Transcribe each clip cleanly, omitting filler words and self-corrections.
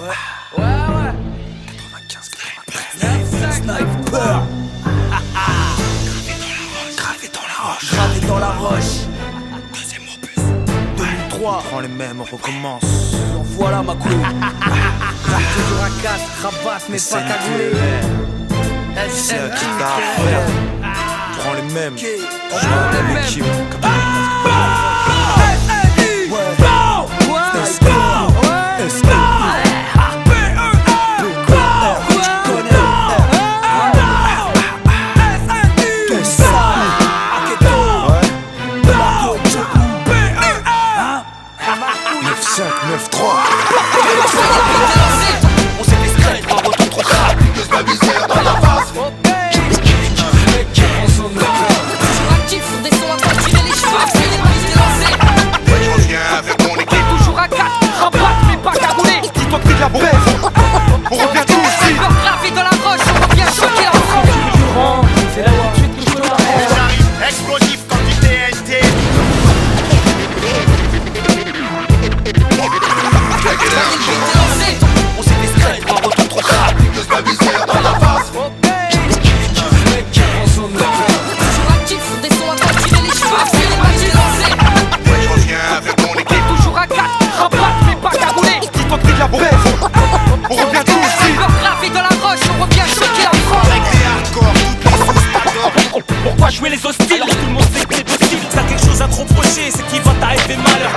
Ouais, ouais. 95, 93. Sniper. Gravé dans la roche. Gravé dans la roche. Deuxième opus. 2003. Prends les mêmes, on recommence. Donc voilà ma couille. Toujours à 4, rabat mais pas cagoulé. C'est qui t'a à faire. Prends les mêmes. Prends les mêmes. L'équipe. On s'est fait straight, un retour trop grave. Que se misère dans la face. Toujours actif, sur des sons à pas tirer les cheveux. C'est les mains qui lancées. Ouais, je reviens avec mon équipe. Toujours à 4, rabat mais pas cagoulé. Dis-toi que t'es de la baisse. On revient tout aussi. Gravé dans la roche, on revient choquer la France. C'est là tout de suite que je te l'arrête. J'arrive explosif comme du TNT. On s'est fait straight, un retour trop grave. Que se misère dans la face. Toujours actif, sur des sons à pas tirer les cheveux. C'est les mains qui lancées. Ouais, je reviens avec mon équipe. Toujours à 4, rabat mais pas cagoulé. Dis-toi que t'es de la baisse. On revient tout aussi. Gravé dans la roche, on revient choquer la France. Avec des hardcore, toutes les sauces. Pourquoi jouer les hostiles alors que tout le monde sait que t'es docile? T'as quelque chose à te reprocher, c'est qui va t'arriver malheur.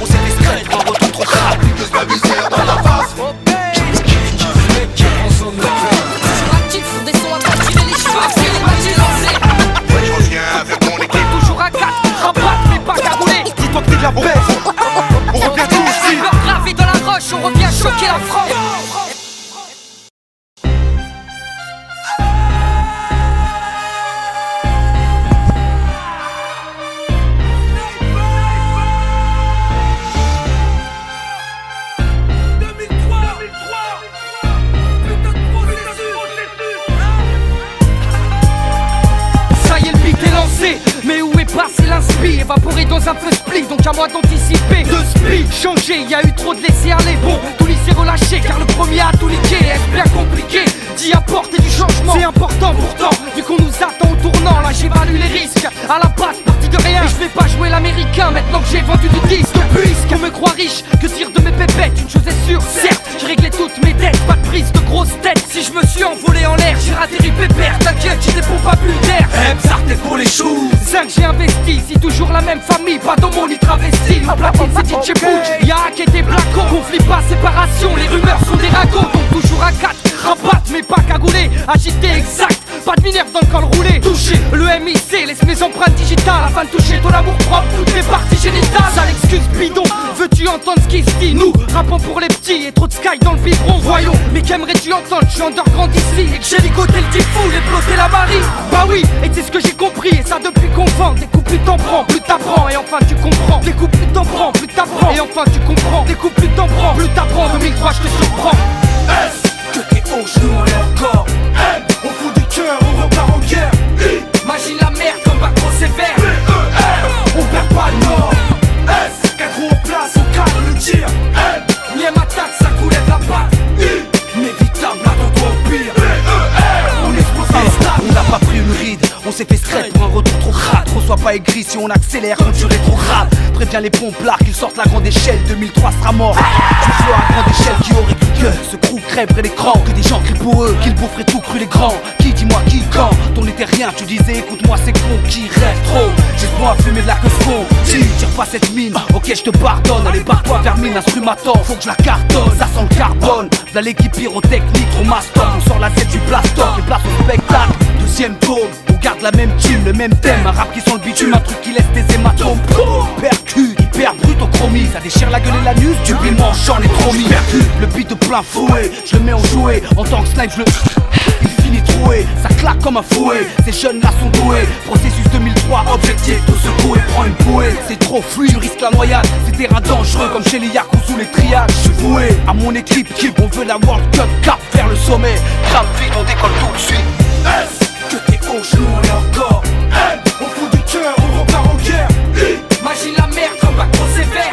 On s'est fait straight, un retour trop grave. Que se misère dans la face. Toujours actif, sur des sons à pas tirer les cheveux. C'est les mains qui lancées. Ouais, je reviens avec mon équipe. Toujours à 4, rabat mais pas cagoulé. Dis-toi que t'es de la baisse. On revient tout aussi. Gravé dans la roche, on revient choquer la France. Ça y est, le beat est lancé. Mais où est passé l'inspi? Évaporé dans un feu split, donc à moi d'anticiper. De speed, changer, y a eu trop de laisser aller. Bon, tout lycée relâché, car le premier a tout liqué. Est-ce bien compliqué d'y apporter du changement? C'est important pourtant, vu qu'on nous attend au tournant. Là j'évalue les risques, à la base parti de rien. Et je vais pas jouer l'américain maintenant que j'ai vendu du disque. Puisqu'on me croit riche, que dire de mes pépettes? Une chose est sûre, certes, j'ai réglé toutes mes dettes. Pas de prise de grosse tête, si je me suis envolé en l'air, j'ai raté pépère. T'inquiète, j'ai des pompes à plus d'air. T'es pour les choux. 5 j'ai investi, si toujours la même famille, pas dans mon lit travesti. Ma platine c'est DJ Butch, y'a hack et des blacos. Conflit pas, séparation, les rumeurs sont des ragots. Donc toujours à 4, rabat mais pas cagoulé. Agité exact, pas de minerve dans le col roulé. Touché, le MIC laisse mes empreintes digitales. Afin de toucher ton amour propre, toutes les parties génitales. Sale excuse bidon, veux-tu entendre ce qui se dit? Nous, rappons pour les petits et trop de sky dans le biberon. Voyons, mais qu'aimerais-tu entendre? Je suis underground ici et que j'ai ligoté le diffou, les ploté la Marie. Bah oui, et c'est ce que j'ai compris, et ça depuis qu'on vend. Des coups plus t'en prends, plus t'apprends, et enfin tu comprends. Des coups plus t'en prends, plus t'apprends, et enfin tu comprends. Des coups plus t'en prends, plus t'apprends. 2003 je te surprends. Que t'es au genou et encore. On fout des cœurs, on repart en guerre. Imagine la merde comme bac trop sévère. On perd pas le nord. Quatre roues en place, on calme le tir. Miem attaque, ça coulait la patte. Inévitable, attends-toi au pire. On explose les stades. On n'a pas pris une ride, on s'est fait straight pour un retour trop crade. Reçois pas aigri si on accélère quand tu rétrogrades. Préviens les pompes là qu'ils sortent la grande échelle. 2003 sera mort. Tu vois à grande échelle qui aurait cru que ce crew crèverait l'écran. Que des gens crient pour eux, qu'ils boufferaient tout cru les grands. Qui dis-moi qui quand t'en étais rien, tu disais écoute-moi c'est con qui rêve trop. J'ai ce à fumer de la queue fond. Si tire pas cette mine, ok je te pardonne. Allez barre-toi vers mine, instrumentant, faut que je la cartonne. Ça sent le carbone, v'là l'équipe pyrotechnique, trop maston. On sort la tête du plastoc et place au spectacle. Deuxième tome, on garde la même team, le même thème. Un rap qui sent le bitume, un truc qui laisse des hématomes. Percu, hyper brut au chromie. Ça déchire la gueule et l'anus, du piment j'en ai trop mis. Percu, le beat de plein fouet, je le mets en jouet. En tant que snipe je le... Il finit troué, ça claque comme un fouet. Ces jeunes là sont doués. Processus 2003, objectif, tout secouer, prends une bouée. C'est trop fluide, tu risques la noyade. C'est terrain dangereux comme chez les Yakuza sous les triages. Je suis voué à mon équipe, on veut la World Cup, cap vers le sommet. Grave vite, on décolle tout de suite. Que t'es au genou et encore. On fout des cœurs, on repart en guerre. Imagine la merde comme bac trop sévère.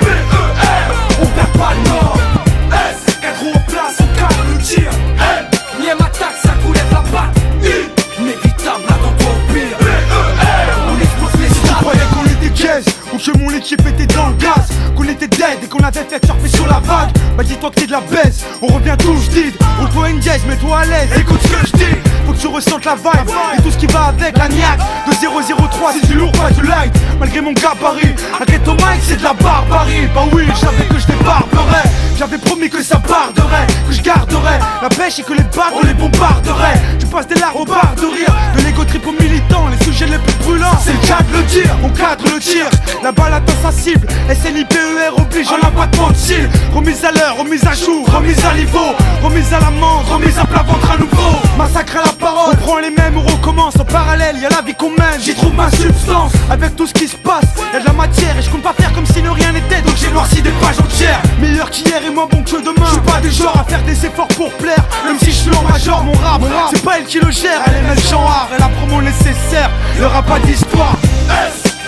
j'ai pété dans le gaz, qu'on était dead et qu'on avait fait surfer sur la vague. Bah dis-toi que t'es de la baisse, on revient tout j'dis. On te engage, mets-toi à l'aise, écoute ce que j'dis. Faut que tu ressentes la vibe et tout ce qui va avec la niaque. De 003 c'est du lourd, pas du light. Malgré mon gabarit, la ghetto mic c'est de la barbarie. Bah oui, je savais que je débarberais. J'avais promis que ça barderait, que je garderais la pêche et que les bagues on les bombarderait. Tu passes des larmes au bar de rire, de l'ego trip aux militants, les sujets les plus brûlants. C'est le cas de le dire, on cadre le tir. La balle atteint sa cible, SNIPER oblige, on n'a pas de mentir. Remise à l'heure, remise à jour, remise à niveau, remise à l'amende, remise à plat ventre à nouveau. Massacre à la parole, on prend les mêmes, on recommence. En parallèle, y'a la vie qu'on mène, j'y trouve ma substance. Avec tout ce qui se passe, y'a de la matière et je compte pas faire comme si ne rien n'était. Donc j'ai noirci des pages entières. Meilleur qu'hier et moins bon que demain. Je suis pas du genre à faire des efforts pour plaire. Même si je suis en major, mon rap, c'est pas elle qui le gère. Elle aime le genre, elle a la promo nécessaire. Il y aura pas d'histoire.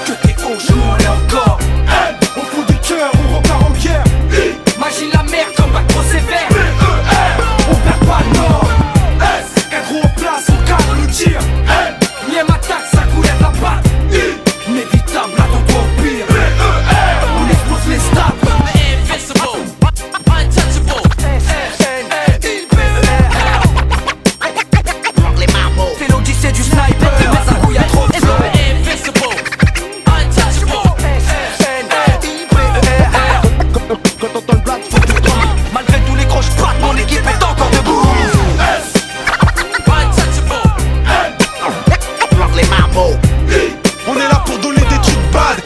Que t'es haut, je m'en ai encore. Au fond du cœur, on repart en guerre. Imagine la mer comme bac trop sévère. On perd pas le nord. Cadre en place, on cadre le tir. Miem attaque, ça coulait de la patte. Inévitable, attends-toi au pire. On explose les stats. Invincible, untouchable. C'est l'odyssée du sniper. Mais ça couille à trop de flow. Invincible, untouchable. Quand t'entends le black, faut que tu tombes. Malgré tous les croches pattes, mon équipe est encore debout. Untouchable. Bloque les marmots. On est là pour donner des trucs bad.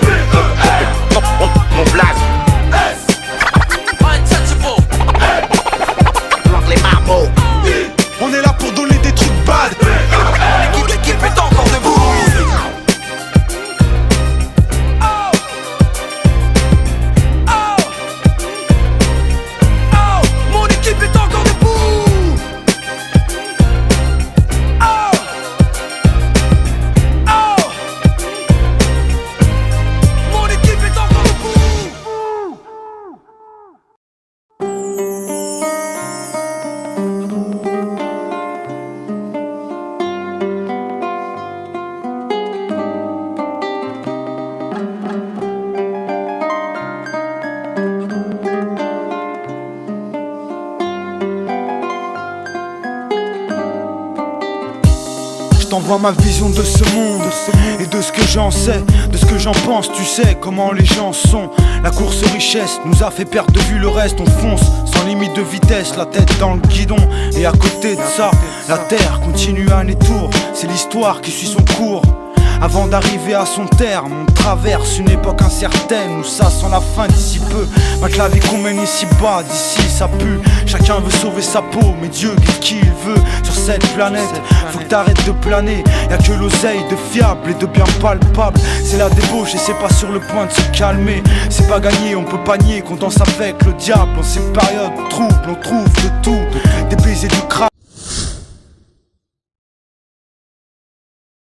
On blague. Untouchable. Bloque les marmots. On est là pour donner des trucs bad. L'équipe est encore debout. Mon équipe est encore debout. Mon équipe est encore debout. Je t'envoie ma vision de ce monde et de ce que j'en sais, de ce que j'en pense. Tu sais comment les gens sont. La course aux richesses nous a fait perdre de vue le reste. On fonce sans limite de vitesse, la tête dans le guidon. Et à côté de ça, la terre continue à tour. C'est l'histoire qui suit son cours. Avant d'arriver à son terme, on traverse une époque incertaine où ça sent la fin d'ici peu. Ma que la vie qu'on mène ici bas, d'ici ça pue. Chacun veut sauver sa peau, mais Dieu guide qui il veut. Sur cette planète, faut que t'arrêtes de planer. Y'a que l'oseille de fiable et de bien palpable. C'est la débauche et c'est pas sur le point de se calmer. C'est pas gagné, on peut pas nier qu'on danse avec le diable. En ces périodes troubles, on trouve de tout. Des baisers du crâne.